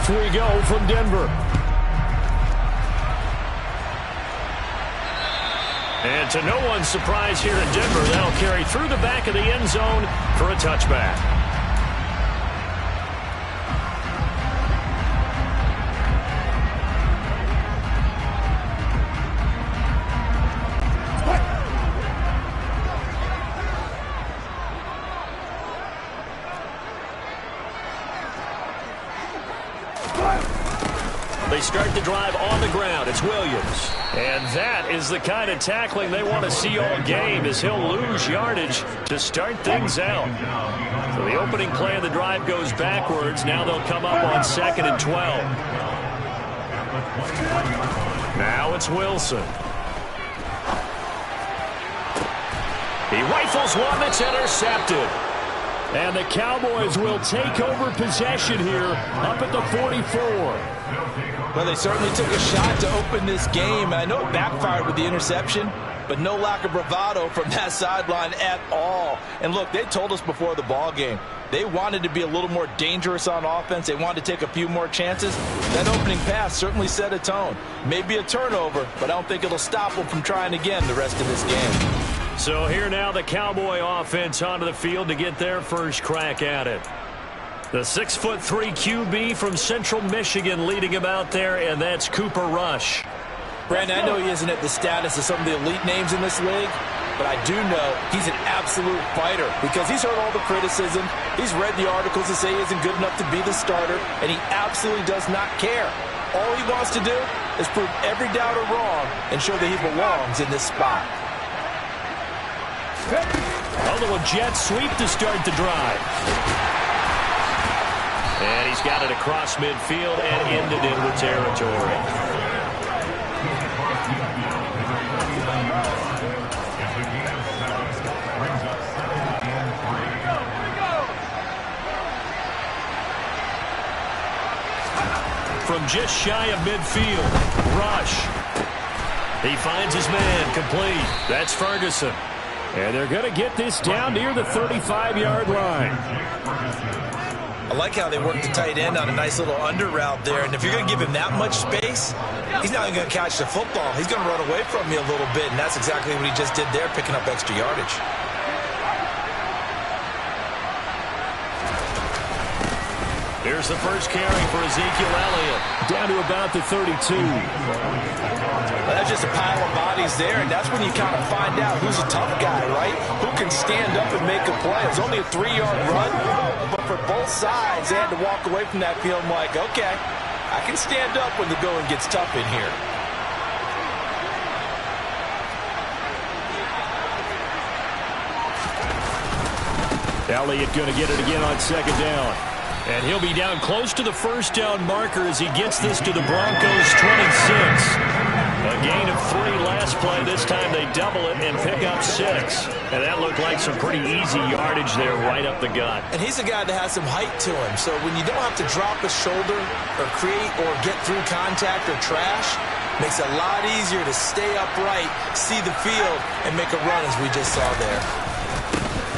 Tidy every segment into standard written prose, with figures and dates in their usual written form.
Off we go from Denver. And to no one's surprise here in Denver, that'll carry through the back of the end zone for a touchback. They start the drive on the ground. It's Williams. And that is the kind of tackling they want to see all game, as he'll lose yardage to start things out. So the opening play of the drive goes backwards. Now they'll come up on 2nd and 12. Now it's Wilson. He rifles one that's intercepted. And the Cowboys will take over possession here up at the 44. Well, they certainly took a shot to open this game. And I know it backfired with the interception, but no lack of bravado from that sideline at all. And look, they told us before the ball game, they wanted to be a little more dangerous on offense. They wanted to take a few more chances. That opening pass certainly set a tone. Maybe a turnover, but I don't think it'll stop them from trying again the rest of this game. So here now the Cowboy offense onto the field to get their first crack at it. The 6'3" QB from Central Michigan leading him out there, and that's Cooper Rush. Brandon, I know he isn't at the status of some of the elite names in this league, but I do know he's an absolute fighter because he's heard all the criticism. He's read the articles that say he isn't good enough to be the starter, and he absolutely does not care. All he wants to do is prove every doubter wrong and show that he belongs in this spot. A little jet sweep to start the drive. And he's got it across midfield and into Denver territory. From just shy of midfield, Rush. He finds his man, complete. That's Ferguson. And they're going to get this down near the 35-yard line. I like how they work the tight end on a nice little under route there. And if you're going to give him that much space, he's not even going to catch the football. He's going to run away from you a little bit, and that's exactly what he just did there, picking up extra yardage. Here's the first carry for Ezekiel Elliott. Down to about the 32. Well, that's just a pile of bodies there, and that's when you kind of find out who's a tough guy, right? Who can stand up and make a play. It's only a 3-yard run, but for both sides, they had to walk away from that feeling like, okay, I can stand up when the going gets tough in here. Elliott going to get it again on 2nd down. And he'll be down close to the first down marker as he gets this to the Broncos' 26. A gain of 3 last play. This time they double it and pick up 6. And that looked like some pretty easy yardage there right up the gut. And he's a guy that has some height to him. So when you don't have to drop a shoulder or create or get through contact or trash, makes it a lot easier to stay upright, see the field, and make a run as we just saw there.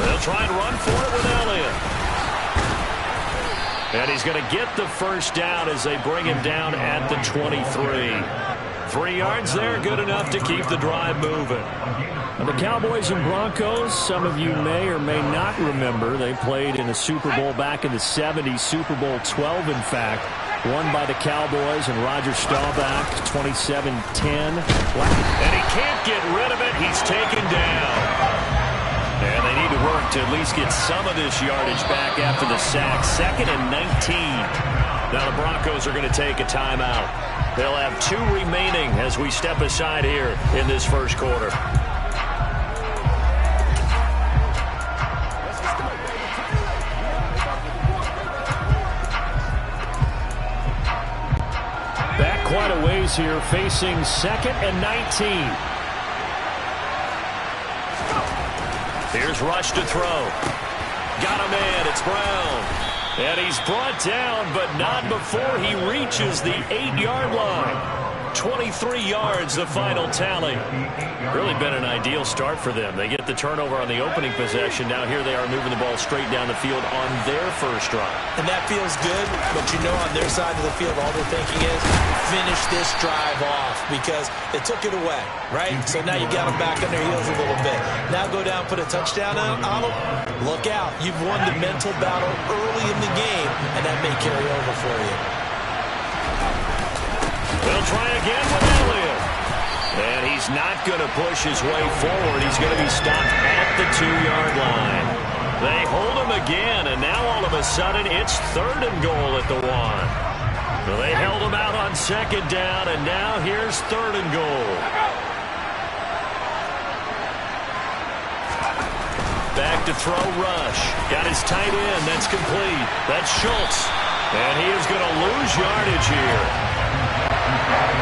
They'll try and run for it with Elliott. And he's going to get the first down as they bring him down at the 23. 3 yards there, good enough to keep the drive moving. And the Cowboys and Broncos, some of you may or may not remember, they played in a Super Bowl back in the 70s, Super Bowl 12, in fact, won by the Cowboys and Roger Staubach, 27-10. And he can't get rid of it. He's taken down. And they need to work to at least get some of this yardage back after the sack. 2nd and 19. Now the Broncos are going to take a timeout. They'll have 2 remaining as we step aside here in this first quarter. Back quite a ways here, facing 2nd and 19. Here's Rush to throw. Got a man. It's Brown. And he's brought down, but not before he reaches the 8-yard line. 23 yards, the final tally. Really been an ideal start for them. They get the turnover on the opening possession. Now here they are moving the ball straight down the field on their first drive. And that feels good, but you know on their side of the field, all they're thinking is finish this drive off because they took it away, right? So now you got them back on their heels a little bit. Now go down, put a touchdown on them. Look out. You've won the mental battle early in the game, and that may carry over for you. They'll try again with Elliott. And he's not going to push his way forward. He's going to be stopped at the 2-yard line. They hold him again, and now all of a sudden it's 3rd and goal at the 1. So they held him out on 2nd down, and now here's 3rd and goal. Back to throw, Rush. Got his tight end. That's complete. That's Schultz. And he is going to lose yardage here.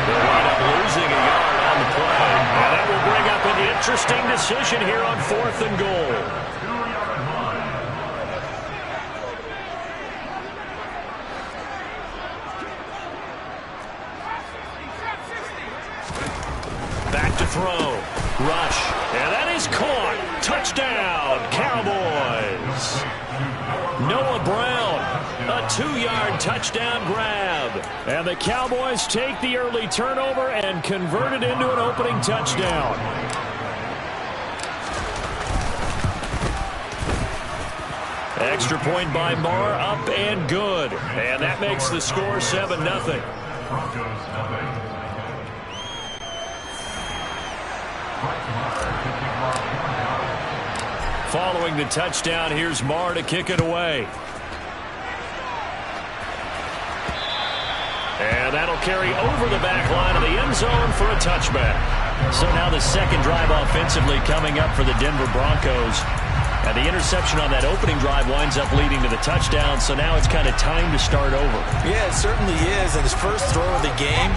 They'll wind up losing a yard on the play. And that will bring up an interesting decision here on 4th and goal. Back to throw. Rush. And that is caught. Touchdown, Cowboys. Noah Brown, a 2-yard touchdown grab. And the Cowboys take the early turnover and convert it into an opening touchdown. Extra point by Marr, up and good. And that makes the score 7-0. Following the touchdown, here's Marr to kick it away. And that'll carry over the back line of the end zone for a touchback. So now the second drive offensively coming up for the Denver Broncos. And the interception on that opening drive winds up leading to the touchdown, so now it's kind of time to start over. Yeah, it certainly is, and his first throw of the game.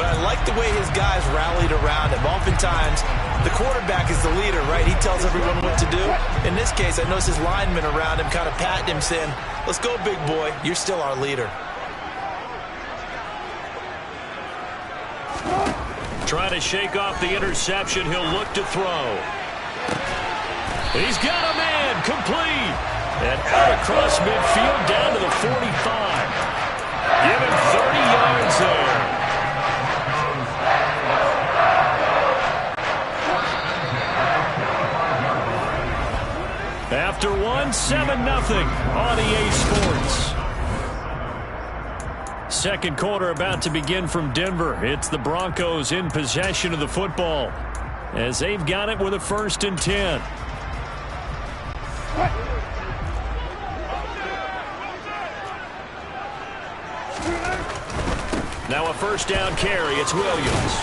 But I like the way his guys rallied around him. Oftentimes, the quarterback is the leader, right? He tells everyone what to do. In this case, I notice his linemen around him kind of patting him, saying, let's go, big boy. You're still our leader. Trying to shake off the interception. He'll look to throw. He's got a man. Complete. And out across midfield down to the 45. Give him 30 yards there. After 7-0 on EA Sports. Second quarter about to begin from Denver. It's the Broncos in possession of the football as they've got it with a 1st and 10. Now a 1st down carry. It's Williams.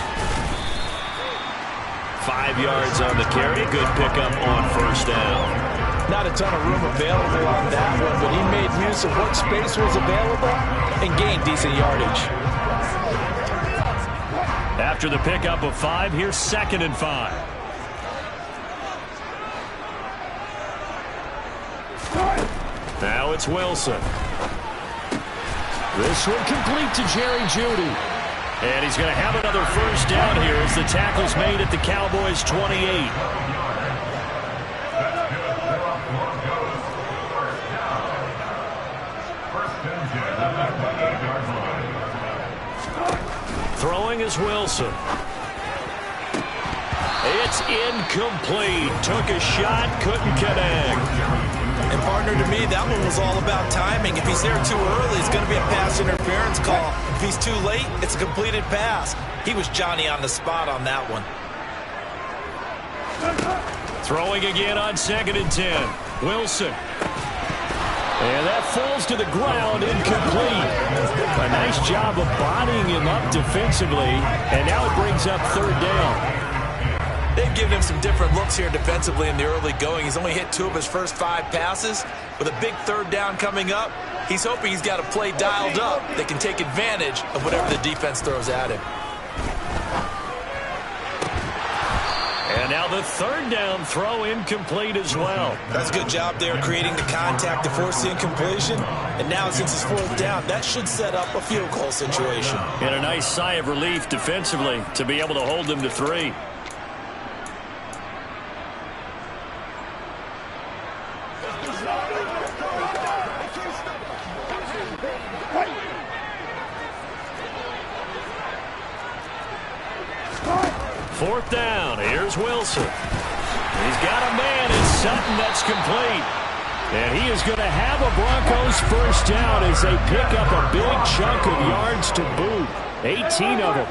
5 yards on the carry. Good pickup on 1st down. Not a ton of room available on that one, but he made use of what space was available and gained decent yardage. After the pickup of 5, here's 2nd and 5. Now it's Wilson. This one complete to Jerry Jeudy. And he's going to have another 1st down here as the tackle's made at the Cowboys' 28. Throwing is Wilson. It's incomplete. Took a shot, couldn't connect. And partner, to me, that one was all about timing. If he's there too early, it's going to be a pass interference call. If he's too late, it's a completed pass. He was Johnny on the spot on that one. Throwing again on 2nd and 10. Wilson. And that falls to the ground, incomplete. A nice job of bodying him up defensively, and now it brings up 3rd down. They've given him some different looks here defensively in the early going. He's only hit 2 of his first 5 passes. With a big 3rd down coming up, he's hoping he's got a play dialed up that can take advantage of whatever the defense throws at him. And now Now the third down throw incomplete as well. That's a good job there creating the contact to force the incompletion. And now since it's fourth down, that should set up a field goal situation. And a nice sigh of relief defensively to be able to hold them to 3. Fourth down. Here's Wilson. He's got a man. It's Sutton that's complete. And he is going to have a Broncos first down as they pick up a big chunk of yards to boot. 18 of them.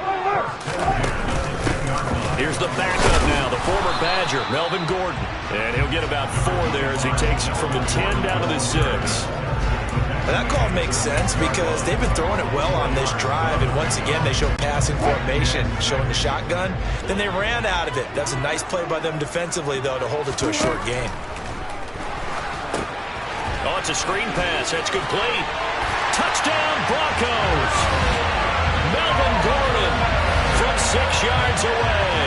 Here's the backup now, the former Badger, Melvin Gordon. And he'll get about 4 there as he takes it from the 10 down to the 6. That call makes sense because they've been throwing it well on this drive, and once again they show passing formation, showing the shotgun. Then they ran out of it. That's a nice play by them defensively, though, to hold it to a short gain. Oh, it's a screen pass. That's complete. Touchdown, Broncos. Melvin Gordon from 6 yards away.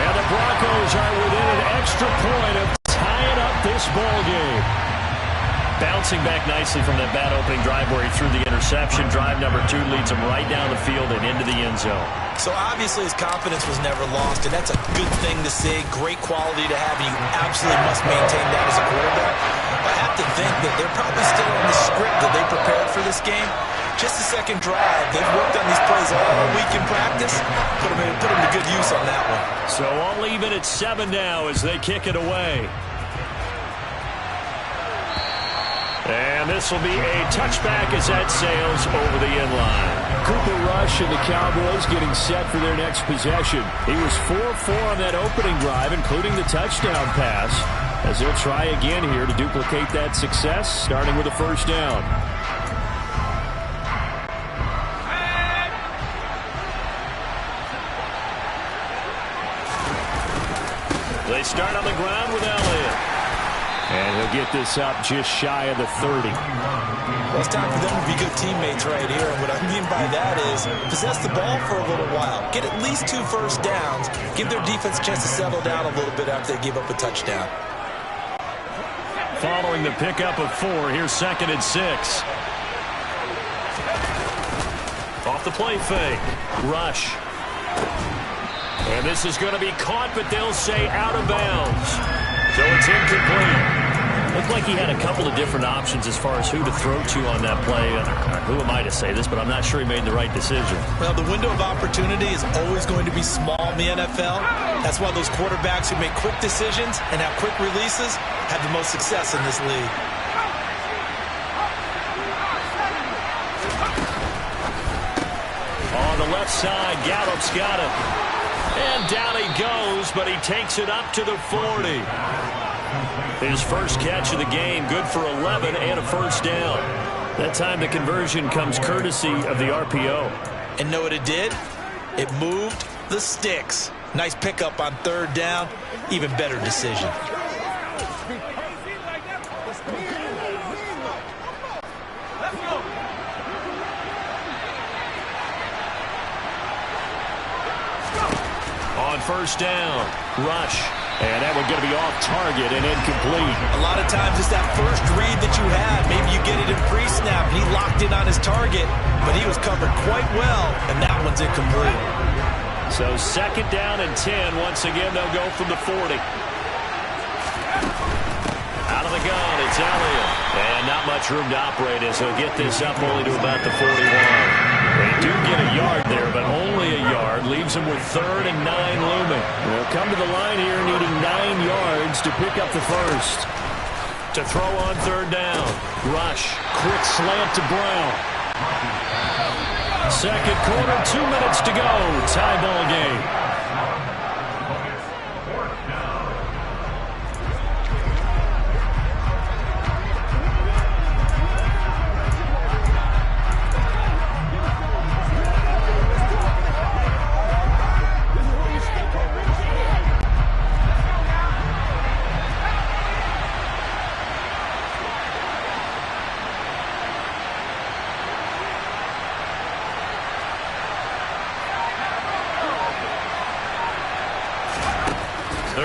And the Broncos are within an extra point of tying up this ball game. Bouncing back nicely from that bad opening drive where he threw the interception. Drive number 2 leads him right down the field and into the end zone. So obviously his confidence was never lost, and that's a good thing to see. Great quality to have, and you absolutely must maintain that as a quarterback. I have to think that they're probably still on the script that they prepared for this game. Just the second drive. They've worked on these plays all week in practice. Put them to good use on that one. So all even at 7 now as they kick it away. And this will be a touchback as that sails over the end line. Cooper Rush and the Cowboys getting set for their next possession. He was 4-4 on that opening drive, including the touchdown pass, as they'll try again here to duplicate that success, starting with a first down. They start on the ground with Elliott. And he'll get this up just shy of the 30. Well, it's time for them to be good teammates right here. And what I mean by that is possess the ball for a little while. Get at least 2 first downs. Give their defense a chance to settle down a little bit after they give up a touchdown. Following the pickup of 4, here's 2nd and 6. Off the play fake. Rush. And this is going to be caught, but they'll say out of bounds. So it's incomplete. Looked like he had a couple of different options as far as who to throw to on that play. Who am I to say this, but I'm not sure he made the right decision. Well, the window of opportunity is always going to be small in the NFL. That's why those quarterbacks who make quick decisions and have quick releases have the most success in this league. On the left side, Gallup's got it. And down he goes, but he takes it up to the 40. His first catch of the game, good for 11 and a first down. That time the conversion comes courtesy of the RPO. And know what it did? It moved the sticks. Nice pickup on 3rd down. Even better decision. On first down, Rush. And that one going to be off target and incomplete. A lot of times it's that first read that you have. Maybe you get it in pre-snap. He locked in on his target, but he was covered quite well, and that one's incomplete. So 2nd down and 10. Once again, they'll go from the 40. Out of the gun, it's Elliott. And not much room to operate as he'll get this up only to about the 41. They do get a yard there, but only a yard. Leaves them with 3rd and 9 looming. They'll come to the line here needing 9 yards to pick up the first. To throw on 3rd down. Rush. Quick slant to Brown. Second quarter, 2 minutes to go. Tie ball game.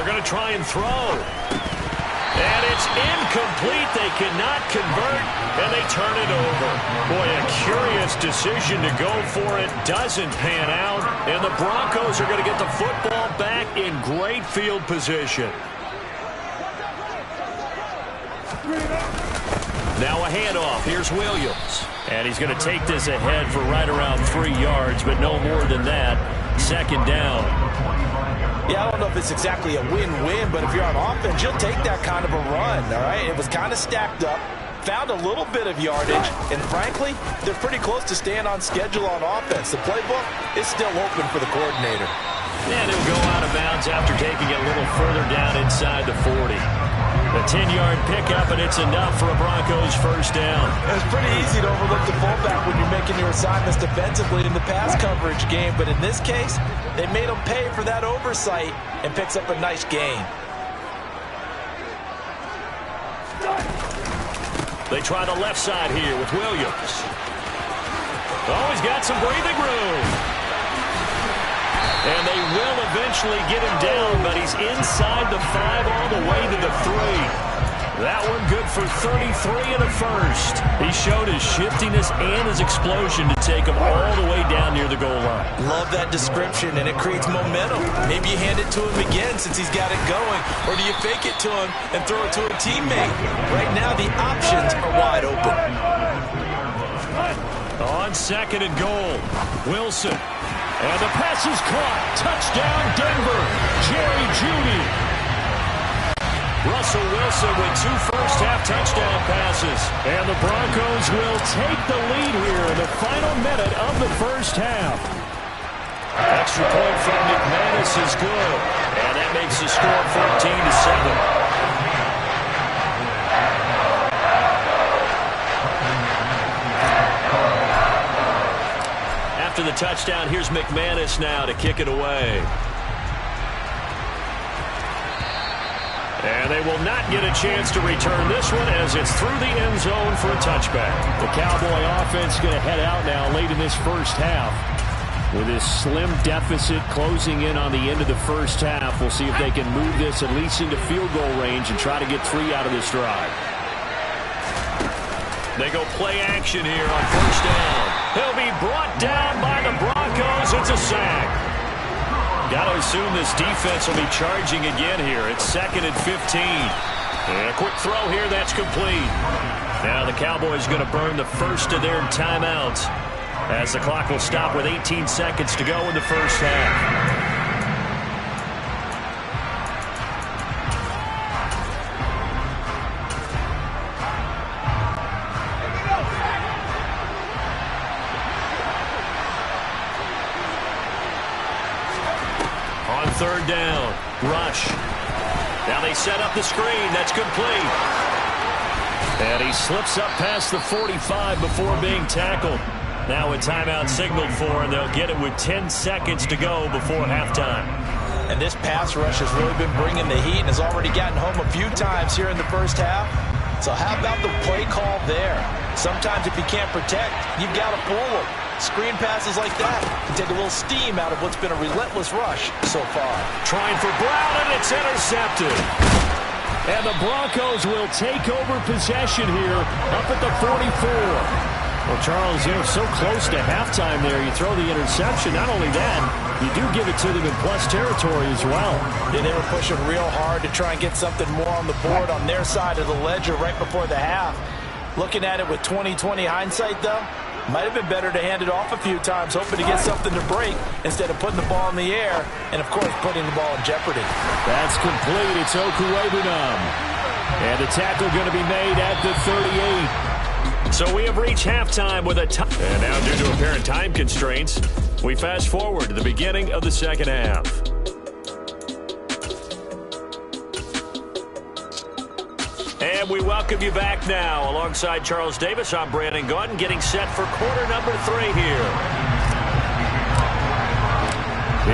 They're going to try and throw. And it's incomplete. They cannot convert, and they turn it over. Boy, a curious decision to go for it. Doesn't pan out, and the Broncos are going to get the football back in great field position. Now a handoff. Here's Williams. And he's going to take this ahead for right around 3 yards, but no more than that. Second down. Yeah, I don't know if it's exactly a win-win, but if you're on offense, you'll take that kind of a run, all right? It was kind of stacked up, found a little bit of yardage, and frankly, they're pretty close to staying on schedule on offense. The playbook is still open for the coordinator. And he'll go out of bounds after taking it a little further down inside the 40. A 10-yard pickup, and it's enough for a Broncos first down. It's pretty easy to overlook the fullback when you're making your assignments defensively in the pass coverage game, but in this case, they made him pay for that oversight and picks up a nice gain. They try the left side here with Williams. Oh, he's got some breathing room. And they will eventually get him down, but he's inside the 5 all the way to the 3. That one good for 33 in the first. He showed his shiftiness and his explosion to take him all the way down near the goal line. Love that description, and it creates momentum. Maybe you hand it to him again since he's got it going, or do you fake it to him and throw it to a teammate? Right now, the options are wide open. On second and goal, Wilson. And the pass is caught. Touchdown, Denver. Jerry Jeudy. Russell Wilson with 2 first-half touchdown passes. And the Broncos will take the lead here in the final minute of the first half. Extra point from McManus is good. And that makes the score 14-7. After the touchdown, here's McManus now to kick it away. And they will not get a chance to return this one as it's through the end zone for a touchback. The Cowboy offense going to head out now late in this first half. With this slim deficit closing in on the end of the first half, we'll see if they can move this at least into field goal range and try to get 3 out of this drive. They go play action here on first down. He'll be brought down by the Broncos. It's a sack. Got to assume this defense will be charging again here. It's 2nd and 15. And a quick throw here. That's complete. Now the Cowboys going to burn the first of their timeouts as the clock will stop with 18 seconds to go in the first half. Third down. Rush. Now they set up the screen. That's complete. And he slips up past the 45 before being tackled. Now a timeout signaled for, and they'll get it with 10 seconds to go before halftime. And this pass rush has really been bringing the heat and has already gotten home a few times here in the first half. So how about the play call there? Sometimes if you can't protect, you've got to pull them. Screen passes like that can take a little steam out of what's been a relentless rush so far. Trying for Brown, and it's intercepted. And the Broncos will take over possession here up at the 44. Well, Charles, you're so close to halftime there. You throw the interception. Not only that, you do give it to them in plus territory as well. Yeah, they were pushing real hard to try and get something more on the board on their side of the ledger right before the half. Looking at it with 20/20 hindsight, though, might have been better to hand it off a few times, hoping to get something to break instead of putting the ball in the air and, of course, putting the ball in jeopardy. That's complete. It's Okuwebunam. And the tackle going to be made at the 38. So we have reached halftime with a tie. And now, due to apparent time constraints, we fast forward to the beginning of the second half. And we welcome you back now. Alongside Charles Davis, I'm Brandon Gaudin, getting set for quarter number 3 here.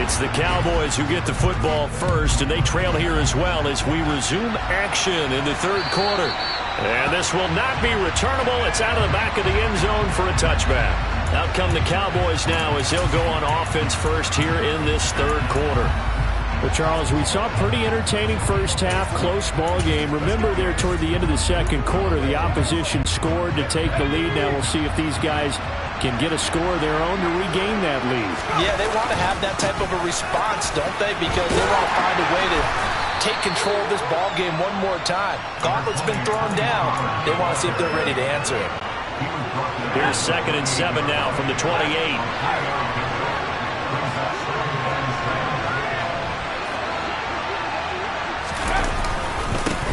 It's the Cowboys who get the football first, and they trail here as well as we resume action in the third quarter. And this will not be returnable. It's out of the back of the end zone for a touchback. Out come the Cowboys now as they'll go on offense first here in this third quarter. But Charles, we saw a pretty entertaining first half, close ball game. Remember there toward the end of the second quarter, the opposition scored to take the lead. Now we'll see if these guys can get a score of their own to regain that lead. Yeah, they want to have that type of a response, don't they? Because they want to find a way to take control of this ball game one more time. Gauntlet's been thrown down. They want to see if they're ready to answer it. Here's 2nd and 7 now from the 28.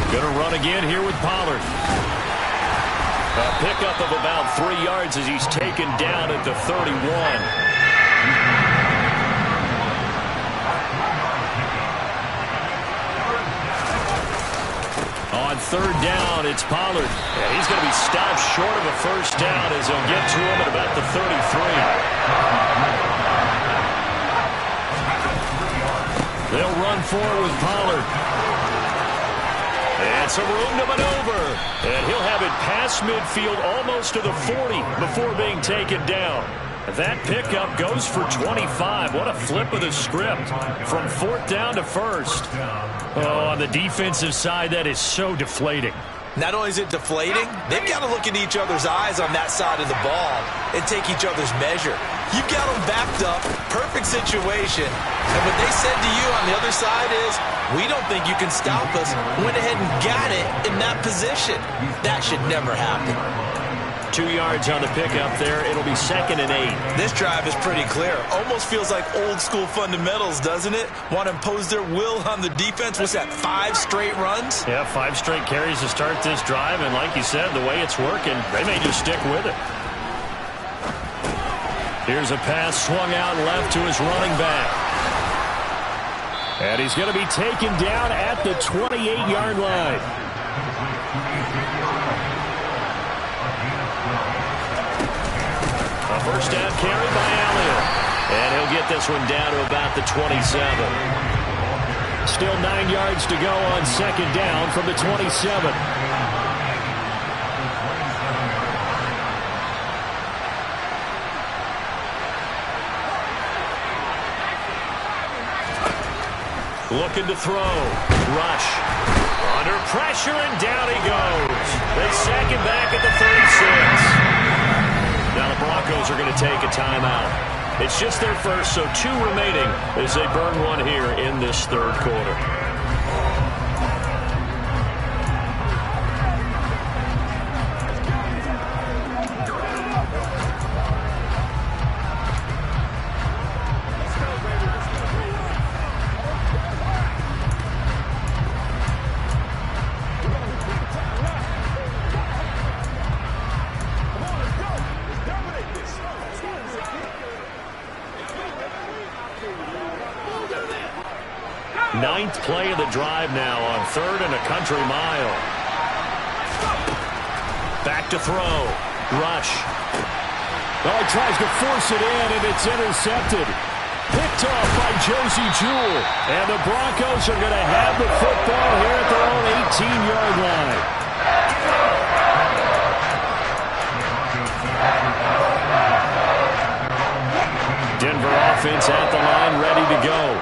Going to run again here with Pollard. A pickup of about 3 yards as he's taken down at the 31. On 3rd down, it's Pollard. And he's going to be stopped short of a first down as he'll get to him at about the 33. They'll run forward with Pollard. And some room to maneuver. And he'll have it past midfield almost to the 40 before being taken down. That pickup goes for 25. What a flip of the script from 4th down to 1st. Oh, on the defensive side, that is so deflating. Not only is it deflating, they've got to look in each other's eyes on that side of the ball and take each other's measure. You've got them backed up, perfect situation, and what they said to you on the other side is, we don't think you can stop us. Went ahead and got it in that position. That should never happen. 2 yards on the pickup there. It'll be 2nd and 8. This drive is pretty clear. Almost feels like old school fundamentals, doesn't it? Want to impose their will on the defense. What's that, 5 straight runs? Yeah, 5 straight carries to start this drive. And like you said, the way it's working, they may just stick with it. Here's a pass swung out left to his running back. And he's going to be taken down at the 28-yard line. A first down carry by Elliott. And he'll get this one down to about the 27. Still 9 yards to go on 2nd down from the 27. Looking to throw. Rush. Under pressure, and down he goes. They sack him back at the 36. Now the Broncos are going to take a timeout. It's just their first, so 2 remaining as they burn one here in this 3rd quarter. Ninth play of the drive now on 3rd and a country mile. Back to throw. Rush. Oh, he tries to force it in, and it's intercepted. Picked off by Josie Jewell. And the Broncos are going to have the football here at their own 18-yard line. Denver offense at the line, ready to go.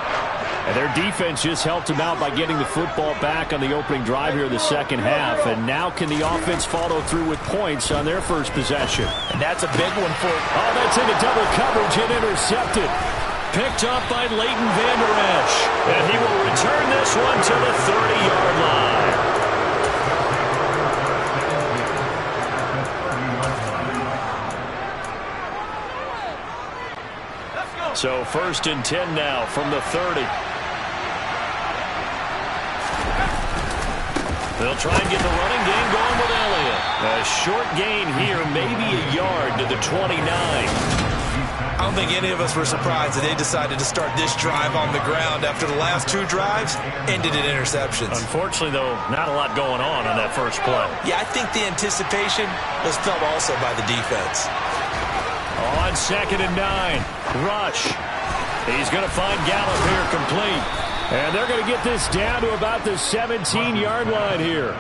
And their defense just helped them out by getting the football back on the opening drive here in the second half. And now can the offense follow through with points on their first possession? And that's a big one for... Oh, that's into double coverage and intercepted. Picked up by Leighton Vander Esch. And he will return this one to the 30-yard line. So 1st and 10 now from the 30. They'll try and get the running game going with Elliott. A short gain here, maybe a yard to the 29. I don't think any of us were surprised that they decided to start this drive on the ground after the last 2 drives ended in interceptions. Unfortunately, though, not a lot going on that first play. Yeah, I think the anticipation was felt also by the defense. On 2nd and 9, Rush. He's going to find Gallup here complete. And they're going to get this down to about the 17-yard line here.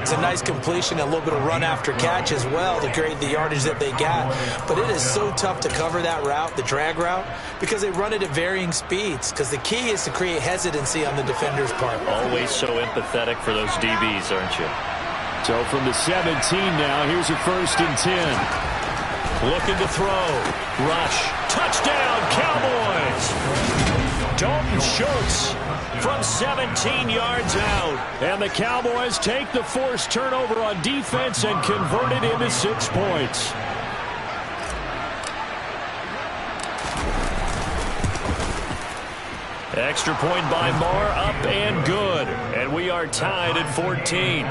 It's a nice completion, a little bit of run after catch as well to create the yardage that they got. But it is so tough to cover that route, the drag route, because they run it at varying speeds. Because the key is to create hesitancy on the defender's part. Always so empathetic for those DBs, aren't you? So from the 17 now, here's a 1st and 10. Looking to throw. Rush. Touchdown, Cowboys! Dalton Schultz from 17 yards out. And the Cowboys take the forced turnover on defense and convert it into 6 points. Extra point by Marr, up and good. And we are tied at 14.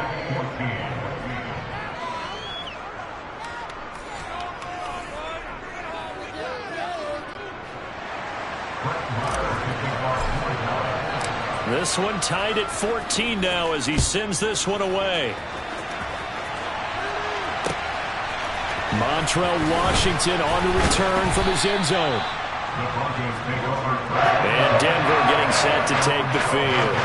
This one tied at 14 now as he sends this one away. Montrell Washington on the return from his end zone. And Denver getting set to take the field.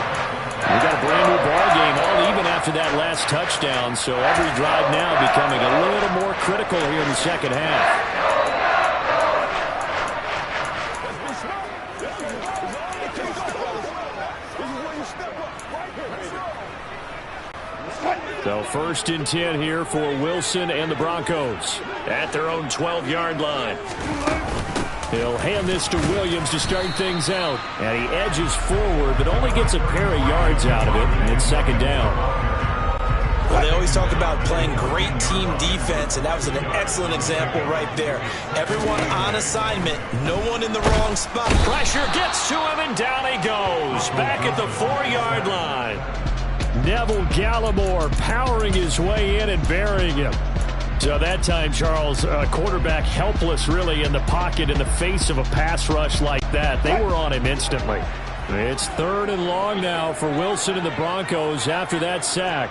We got a brand new ball game, all even after that last touchdown, so every drive now becoming a little more critical here in the second half. So 1st and 10 here for Wilson and the Broncos at their own 12-yard line. He'll hand this to Williams to start things out. And he edges forward, but only gets a pair of yards out of it. And it's 2nd down. Well, they always talk about playing great team defense, and that was an excellent example right there. Everyone on assignment, no one in the wrong spot. Pressure gets to him, and down he goes. Back at the 4-yard line. Neville Gallimore powering his way in and burying him. So that time, Charles, quarterback helpless really in the pocket in the face of a pass rush like that. They were on him instantly. It's 3rd and long now for Wilson and the Broncos after that sack.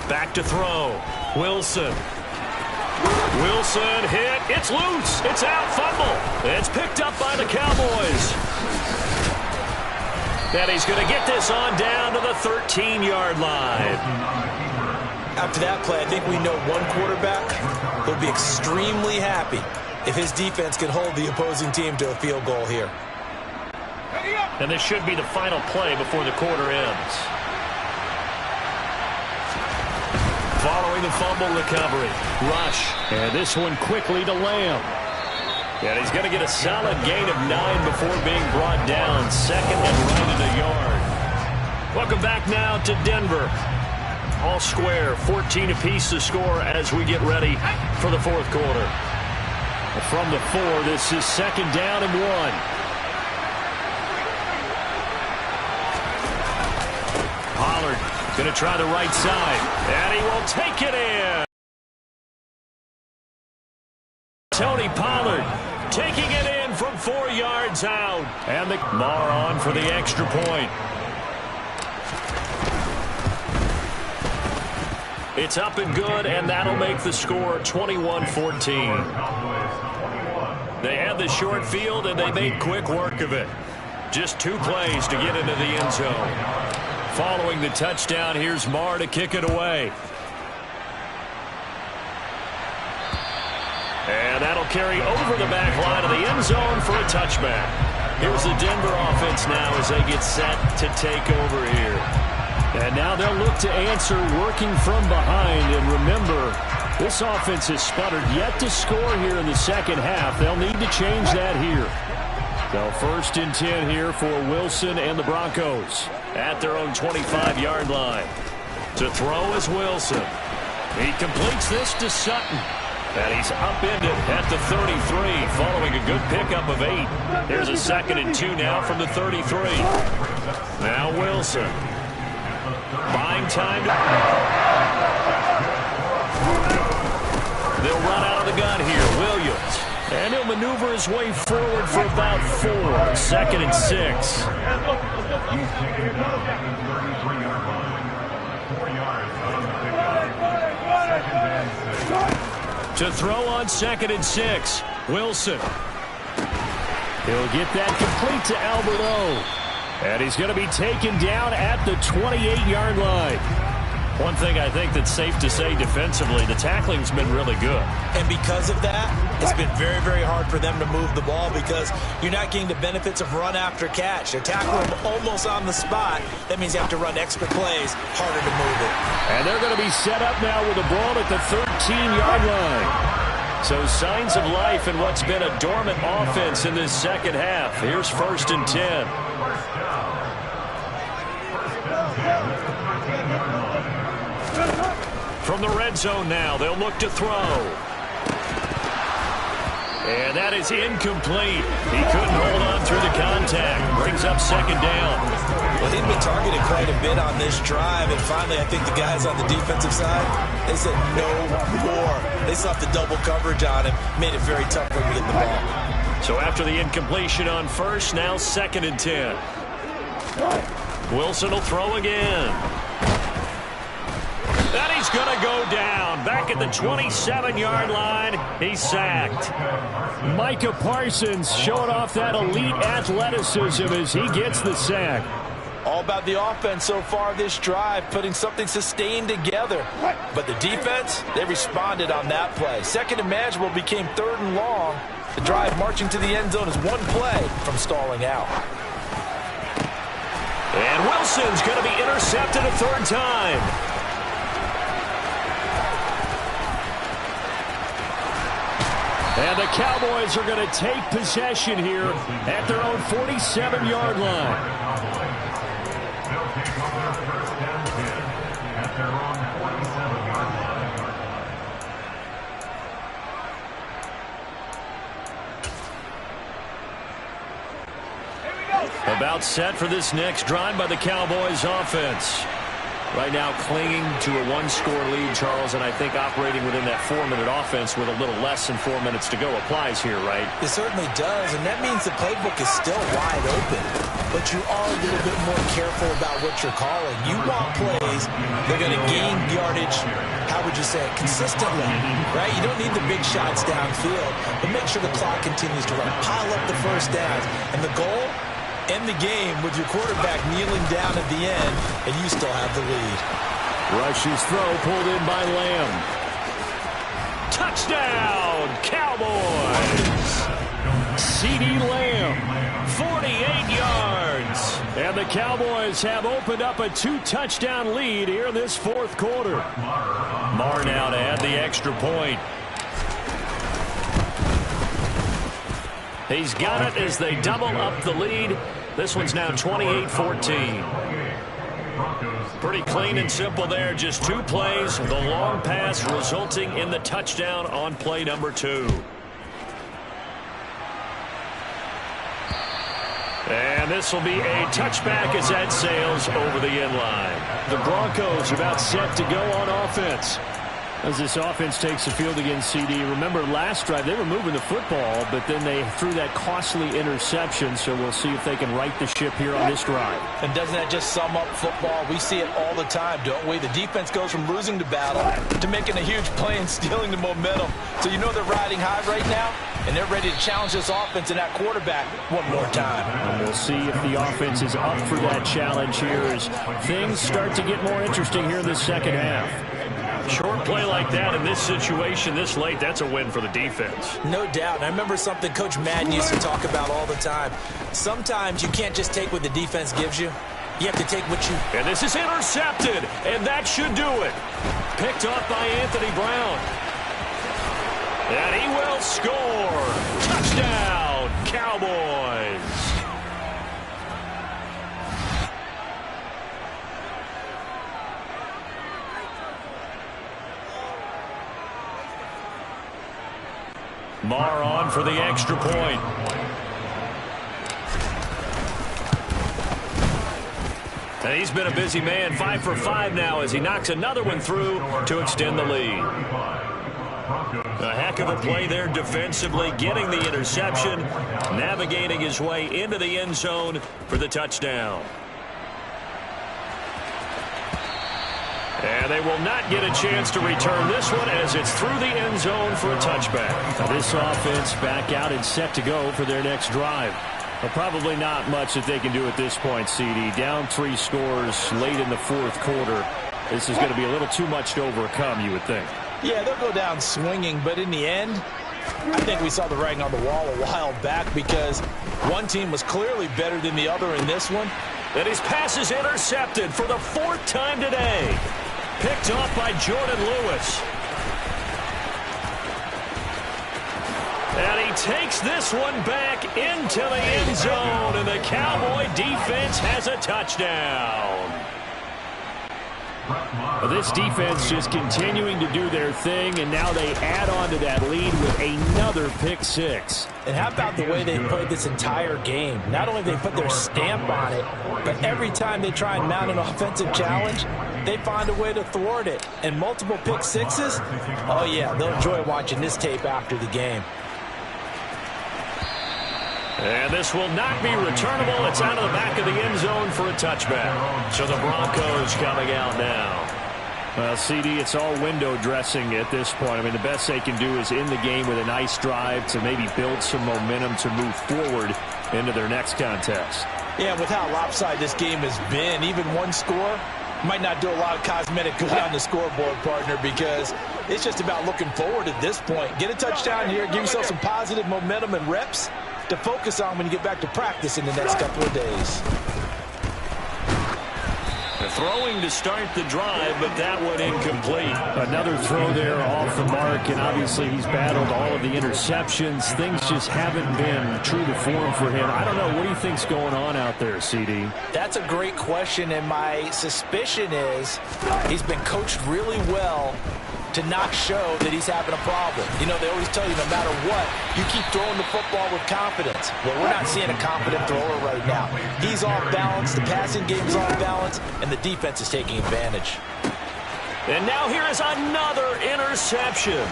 Back to throw. Wilson. Wilson hit. It's loose. It's out. Fumble. It's picked up by the Cowboys. And he's going to get this on down to the 13-yard line. After that play, I think we know one quarterback will be extremely happy if his defense can hold the opposing team to a field goal here. And this should be the final play before the quarter ends. Following the fumble recovery. Rush. And this one quickly to Lamb. And he's going to get a solid gain of 9 before being brought down. 2nd and right at the yard. Welcome back now to Denver. All square, 14 apiece to score as we get ready for the 4th quarter. From the 4, this is 2nd down and 1. Pollard going to try the right side. And he will take it in. Tony Pollard taking it in from 4 yards out. And the Marr on for the extra point. It's up and good, and that'll make the score 21-14. They had the short field, and they made quick work of it. Just 2 plays to get into the end zone. Following the touchdown, here's Marr to kick it away. And that'll carry over the back line of the end zone for a touchback. Here's the Denver offense now as they get set to take over here. And now they'll look to answer working from behind. And remember, this offense has sputtered yet to score here in the second half. They'll need to change that here. So 1st and 10 here for Wilson and the Broncos at their own 25-yard line. To throw is Wilson. He completes this to Sutton. And he's upended at the 33 following a good pickup of 8. There's a 2nd and 2 now from the 33. Now Wilson. Buying time. They'll run out of the gun here. Williams. And he'll maneuver his way forward for about 4. 2nd and 6. To throw on 2nd and 6. Wilson. He'll get that complete to Alberto. And he's going to be taken down at the 28-yard line. One thing I think that's safe to say defensively, the tackling's been really good. And because of that, it's been very, very hard for them to move the ball because you're not getting the benefits of run after catch. They're tackling them almost on the spot. That means you have to run extra plays, harder to move it. And they're going to be set up now with the ball at the 13-yard line. So signs of life in what's been a dormant offense in this second half. Here's 1st and 10. From the red zone now, they'll look to throw. And that is incomplete. He couldn't hold on through the contact. Brings up 2nd down. Well, he'd been targeted quite a bit on this drive, and finally I think the guys on the defensive side, they said no more. They slapped the double coverage on him, made it very tough for him to get the ball. So after the incompletion on 1st, now 2nd and 10. Wilson will throw again. And he's going to go down. Back at the 27-yard line. He's sacked. Micah Parsons showing off that elite athleticism as he gets the sack. All about the offense so far this drive, putting something sustained together. But the defense, they responded on that play. 2nd and manageable became 3rd and long. The drive marching to the end zone is one play from stalling out. And Wilson's going to be intercepted a 3rd time. And the Cowboys are going to take possession here at their own 47-yard line. About set for this next drive by the Cowboys offense. Right now clinging to a 1-score lead, Charles, and I think operating within that 4-minute offense with a little less than 4 minutes to go applies here, right? It certainly does, and that means the playbook is still wide open. But you are a little bit more careful about what you're calling. You want plays that are going to gain yardage, how would you say it, consistently, right? You don't need the big shots downfield, but make sure the clock continues to run. Pile up the first downs, and the goal, end the game with your quarterback kneeling down at the end, and you still have the lead. Rush's throw pulled in by Lamb. Touchdown, Cowboys! CeeDee Lamb, 48 yards. And the Cowboys have opened up a 2-touchdown lead here in this 4th quarter. Marr now to add the extra point. He's got it as they double up the lead. This one's now 28-14. Pretty clean and simple there. Just 2 plays. The long pass resulting in the touchdown on play number 2. And this will be a touchback as that sails over the end line. The Broncos about set to go on offense. As this offense takes the field against CD. Remember, last drive, they were moving the football, but then they threw that costly interception, so we'll see if they can right the ship here on this drive. And doesn't that just sum up football? We see it all the time, don't we? The defense goes from losing the battle to making a huge play and stealing the momentum. So you know they're riding high right now, and they're ready to challenge this offense and that quarterback one more time. And we'll see if the offense is up for that challenge here as things start to get more interesting here in the second half. Short play like that in this situation this late, that's a win for the defense. No doubt. And I remember something Coach Madden used to talk about all the time. Sometimes you can't just take what the defense gives you. You have to take what you... And this is intercepted, and that should do it. Picked off by Anthony Brown. And he will score. Touchdown, Cowboys. Marr on for the extra point. And he's been a busy man, 5 for 5 now as he knocks another one through to extend the lead. A heck of a play there defensively, getting the interception, navigating his way into the end zone for the touchdown. And they will not get a chance to return this one as it's through the end zone for a touchback. Now this offense back out and set to go for their next drive. Well, probably not much that they can do at this point, CD. Down 3 scores late in the fourth quarter. This is going to be a little too much to overcome, you would think. Yeah, they'll go down swinging, but in the end, I think we saw the writing on the wall a while back because one team was clearly better than the other in this one. And his pass is intercepted for the 4th time today. Picked off by Jordan Lewis. And he takes this one back into the end zone, and the Cowboy defense has a touchdown. Well, this defense just continuing to do their thing, and now they add on to that lead with another pick six. And how about the way they played this entire game? Not only they put their stamp on it, but every time they try and mount an offensive challenge, they find a way to thwart it. And multiple pick sixes, oh yeah, they'll enjoy watching this tape after the game. And this will not be returnable. It's out of the back of the end zone for a touchback. So the Broncos coming out now. Well, CD, it's all window dressing at this point. I mean, the best they can do is in the game with a nice drive to maybe build some momentum to move forward into their next contest. Yeah, with how lopsided this game has been, even one score might not do a lot of cosmetic good on the scoreboard, partner, because it's just about looking forward at this point. Get a touchdown here, give yourself some positive momentum and reps to focus on when you get back to practice in the next couple of days. Throwing to start the drive, but that one incomplete. Another throw there off the mark, and obviously he's battled all of the interceptions. Things just haven't been true to form for him. I don't know. What do you think's going on out there, CD? That's a great question, and my suspicion is he's been coached really well to not show that he's having a problem. You know, they always tell you no matter what, you keep throwing the football with confidence. Well, we're not seeing a confident thrower right now. He's off balance, the passing game's off balance, and the defense is taking advantage. And now here is another interception.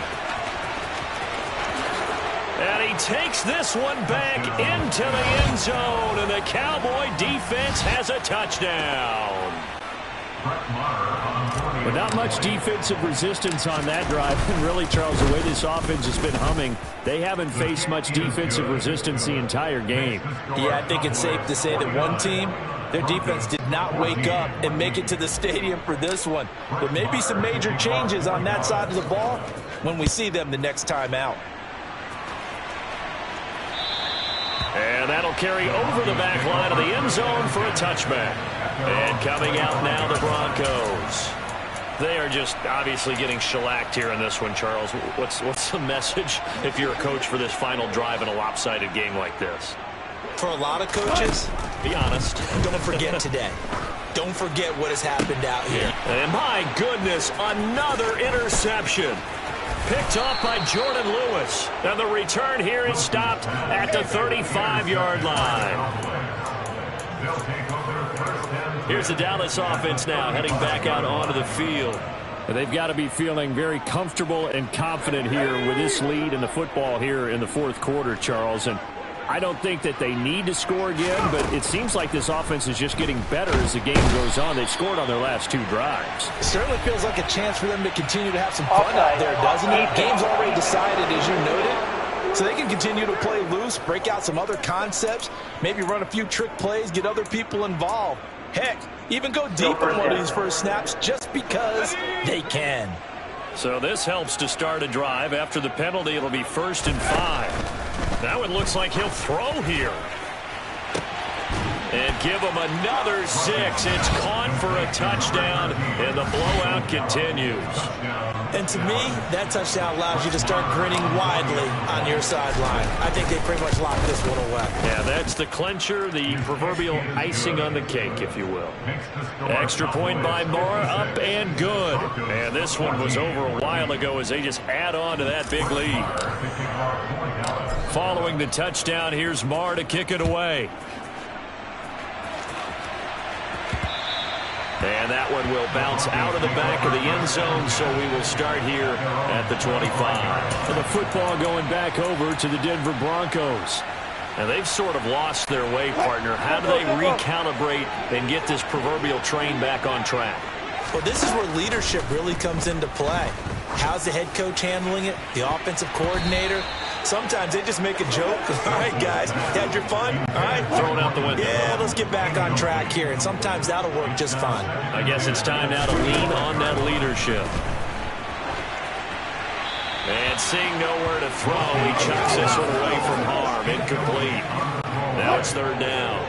And he takes this one back into the end zone, and the Cowboy defense has a touchdown. But not much defensive resistance on that drive. And really, Charles, the way this offense has been humming, they haven't faced much defensive resistance the entire game. Yeah, I think it's safe to say that one team, their defense did not wake up and make it to the stadium for this one. There may be some major changes on that side of the ball when we see them the next time out. And that'll carry over the back line of the end zone for a touchback. And coming out now, the Broncos. They are just obviously getting shellacked here in this one, Charles. What's the message if you're a coach for this final drive in a lopsided game like this? For a lot of coaches, be honest, don't forget today. Don't forget what has happened out here. And my goodness, another interception. Picked off by Jordan Lewis. And the return here is stopped at the 35-yard line. Here's the Dallas offense now heading back out onto the field. They've got to be feeling very comfortable and confident here with this lead in the football here in the fourth quarter, Charles. And I don't think that they need to score again, but it seems like this offense is just getting better as the game goes on. They've scored on their last 2 drives. It certainly feels like a chance for them to continue to have some fun out there, doesn't it? Game's already decided, as you noted. So they can continue to play loose, break out some other concepts, maybe run a few trick plays, get other people involved. Heck, even go deep on one of these first snaps just because they can. So this helps to start a drive. After the penalty, it'll be 1st and 5. Now it looks like he'll throw here. And give him another 6. It's caught for a touchdown, and the blowout continues. And to me, that touchdown allows you to start grinning widely on your sideline. I think they pretty much locked this one away. Yeah, that's the clincher, the proverbial icing on the cake, if you will. Extra point by Moore, up and good. And this one was over a while ago as they just add on to that big lead. Following the touchdown, here's Moore to kick it away. And that one will bounce out of the back of the end zone, so we will start here at the 25. And the football going back over to the Denver Broncos. And they've sort of lost their way, partner. How do they recalibrate and get this proverbial train back on track? Well, this is where leadership really comes into play. How's the head coach handling it? The offensive coordinator? Sometimes they just make a joke. All right, guys, had your fun? All right. Thrown out the window. Yeah, let's get back on track here. And sometimes that'll work just fine. I guess it's time now to lean on that leadership. And seeing nowhere to throw, he chucks this one away from harm. Incomplete. Now it's third down.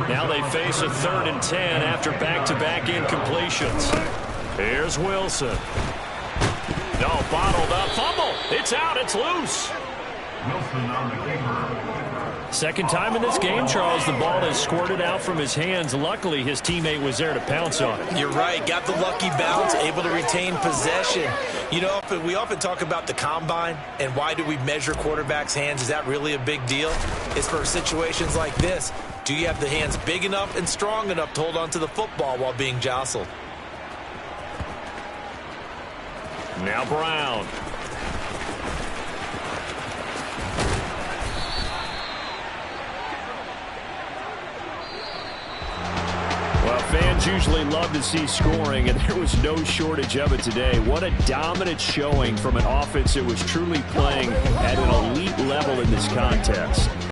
Now they face a 3rd and 10 after back-to-back incompletions. Here's Wilson. No, bottled up. Fumble. It's out. It's loose. Second time in this game, Charles, the ball has squirted out from his hands. Luckily, his teammate was there to pounce on it. You're right. Got the lucky bounce, able to retain possession. You know, we often talk about the combine and why do we measure quarterbacks' hands. Is that really a big deal? It's for situations like this. Do you have the hands big enough and strong enough to hold on to the football while being jostled? Now Brown. Well, fans usually love to see scoring, and there was no shortage of it today. What a dominant showing from an offense that was truly playing at an elite level in this contest.